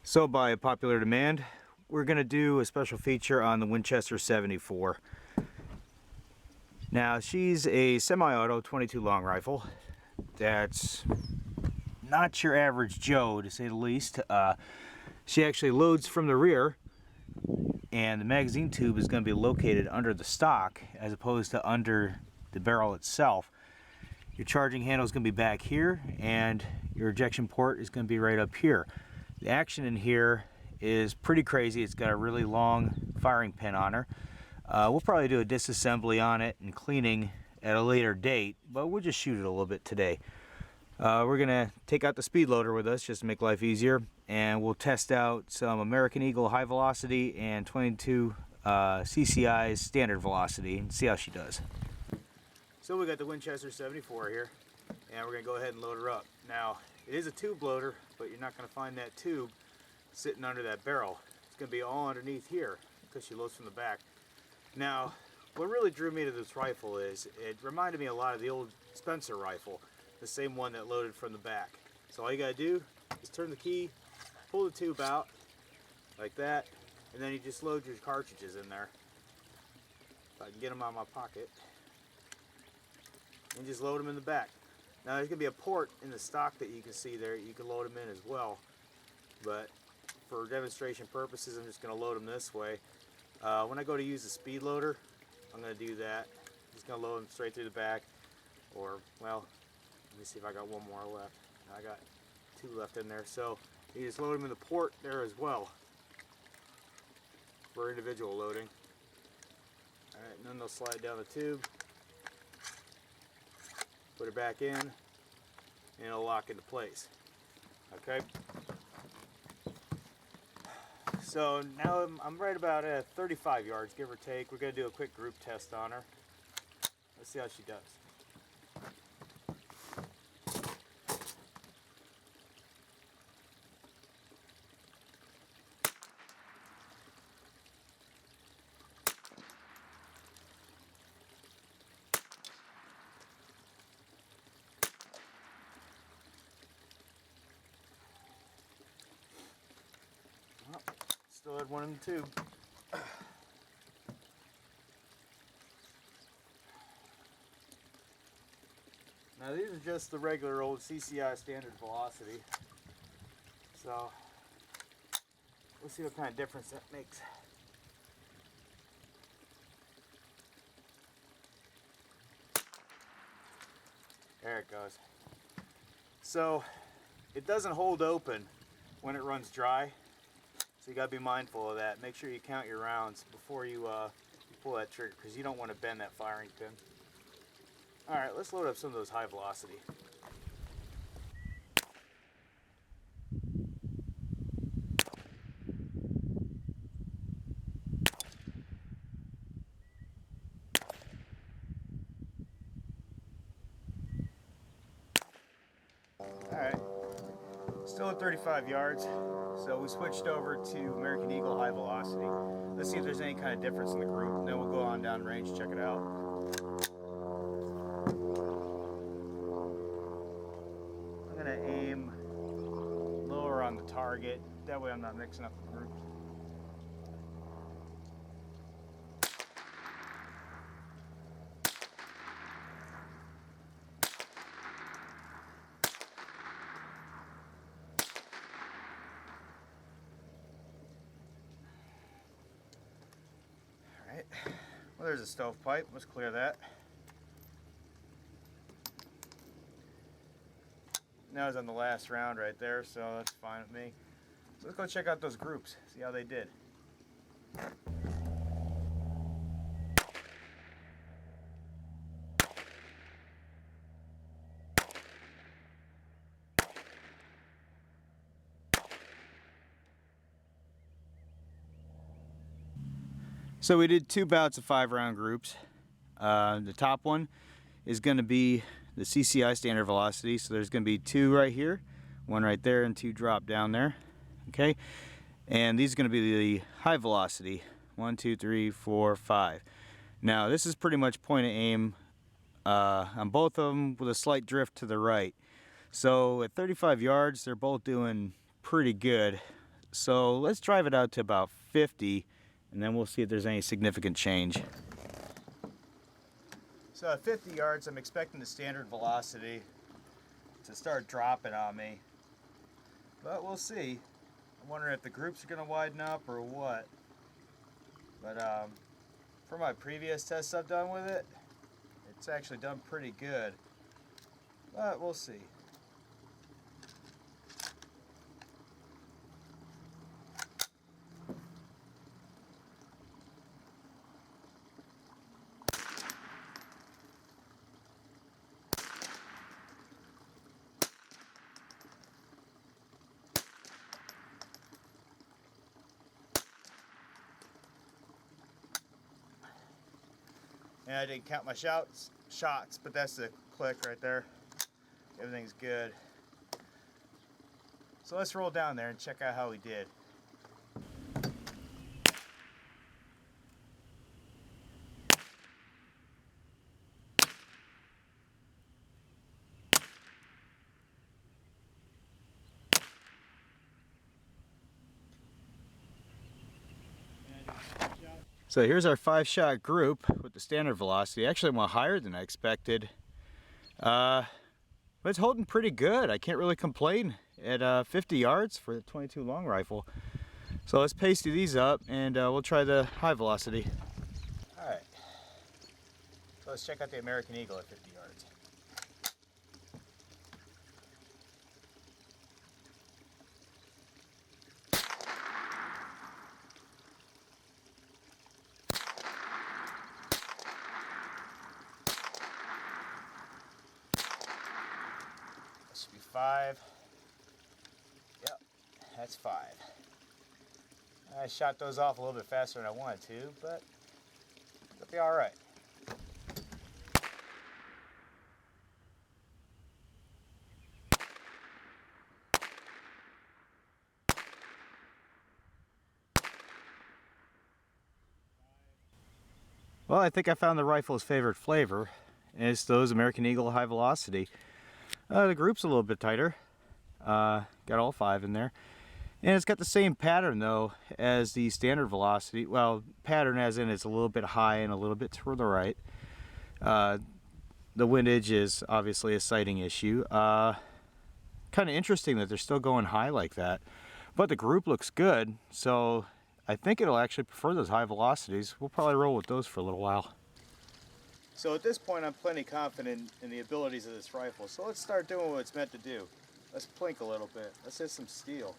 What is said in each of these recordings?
So by popular demand, we're going to do a special feature on the Winchester 74. Now she's a semi-auto 22 long rifle that's not your average Joe, to say the least. She actually loads from the rear, and the magazine tube is going to be located under the stock as opposed to under the barrel itself. Your charging handle is going to be back here, and your ejection port is going to be right up here. The action in here is pretty crazy. It's got a really long firing pin on her. We'll probably do a disassembly on it and cleaning at a later date, but we'll just shoot it a little bit today. We're going to take out the speed loader with us just to make life easier, and we'll test out some American Eagle high velocity and 22 CCI's standard velocity and see how she does. So we got the Winchester 74 here, and we're going to go ahead and load her up. Now, it is a tube loader, but you're not going to find that tube sitting under that barrel. It's going to be all underneath here because she loads from the back. Now, what really drew me to this rifle is it reminded me a lot of the old Spencer rifle, the same one that loaded from the back. So all you got to do is turn the key, pull the tube out like that, and then you just load your cartridges in there. If I can get them out of my pocket. And just load them in the back. Now there's going to be a port in the stock that you can see there. You can load them in as well. But for demonstration purposes, I'm just going to load them this way. When I go to use the speed loader, I'm going to do that. I'm just going to load them straight through the back. Or, well, let me see if I got one more left. I got two left in there. So you just load them in the port there as well for individual loading. Alright, and then they'll slide down the tube. Put her back in, and it'll lock into place. Okay. So now I'm right about at 35 yards, give or take. We're going to do a quick group test on her. Let's see how she does. Well, still had one in the tube. Now these are just the regular old CCI standard velocity. So we'll see what kind of difference that makes. There it goes. So it doesn't hold open when it runs dry. So you gotta be mindful of that. Make sure you count your rounds before you pull that trigger, because you don't want to bend that firing pin. Alright, let's load up some of those high velocity. Alright, still at 35 yards. So we switched over to American Eagle high velocity. Let's see if there's any kind of difference in the group, and then we'll go on down range, check it out. I'm going to aim lower on the target, that way I'm not mixing up the groups. Alright, well there's a stovepipe, let's clear that. That was on the last round right there, so that's fine with me. So let's go check out those groups, see how they did. So we did 2 bouts of 5-round groups. The top one is going to be the CCI standard velocity, so there's going to be 2 right here, 1 right there, and 2 drop down there. Okay, and these are going to be the high velocity, 1, 2, 3, 4, 5. Now this is pretty much point of aim on both of them with a slight drift to the right. So at 35 yards, they're both doing pretty good. so let's drive it out to about 50 and then we'll see if there's any significant change. So at 50 yards, I'm expecting the standard velocity to start dropping on me, but we'll see. I'm wondering if the groups are going to widen up or what. But for my previous tests I've done with it, it's actually done pretty good, but we'll see. And I didn't count my shots, but that's the click right there. Everything's good. So let's roll down there and check out how we did. So here's our 5-shot group with the standard velocity. Actually went higher than I expected. But it's holding pretty good. I can't really complain at 50 yards for the 22 long rifle. So let's pasty these up and we'll try the high velocity. Alright, so let's check out the American Eagle at 50 yards. That should be 5. Yep, that's 5. I shot those off a little bit faster than I wanted to, but it'll be alright. Well, I think I found the rifle's favorite flavor, and it's those American Eagle high velocity. The group's a little bit tighter. Got all 5 in there. And it's got the same pattern though as the standard velocity. Well, pattern as in it's a little bit high and a little bit to the right. The windage is obviously a sighting issue. Kind of interesting that they're still going high like that. But the group looks good, so I think it'll actually prefer those high velocities. We'll probably roll with those for a little while. So at this point I'm plenty confident in the abilities of this rifle. So let's start doing what it's meant to do. Let's plink a little bit. Let's hit some steel.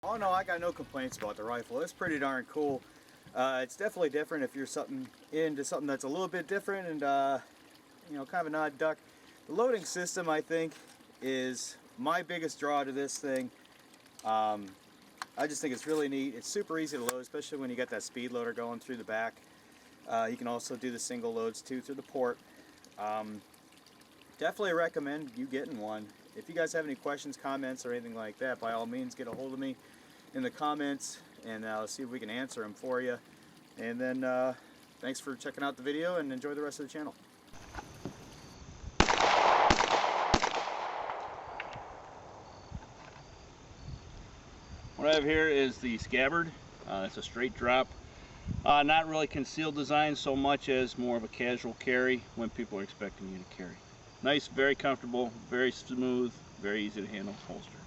Oh no, I got no complaints about the rifle. It's pretty darn cool. It's definitely different if you're into something that's a little bit different and you know, kind of an odd duck. The loading system, I think, is my biggest draw to this thing. I just think it's really neat. It's super easy to load, especially when you got that speed loader going through the back. You can also do the single loads too through the port. Definitely recommend you getting one. If you guys have any questions, comments, or anything like that, by all means get a hold of me in the comments and I'll see if we can answer them for you. And then thanks for checking out the video and enjoy the rest of the channel. What I have here is the scabbard. It's a straight drop. Not really concealed design so much as more of a casual carry when people are expecting you to carry. Nice, very comfortable, very smooth, very easy to handle holster.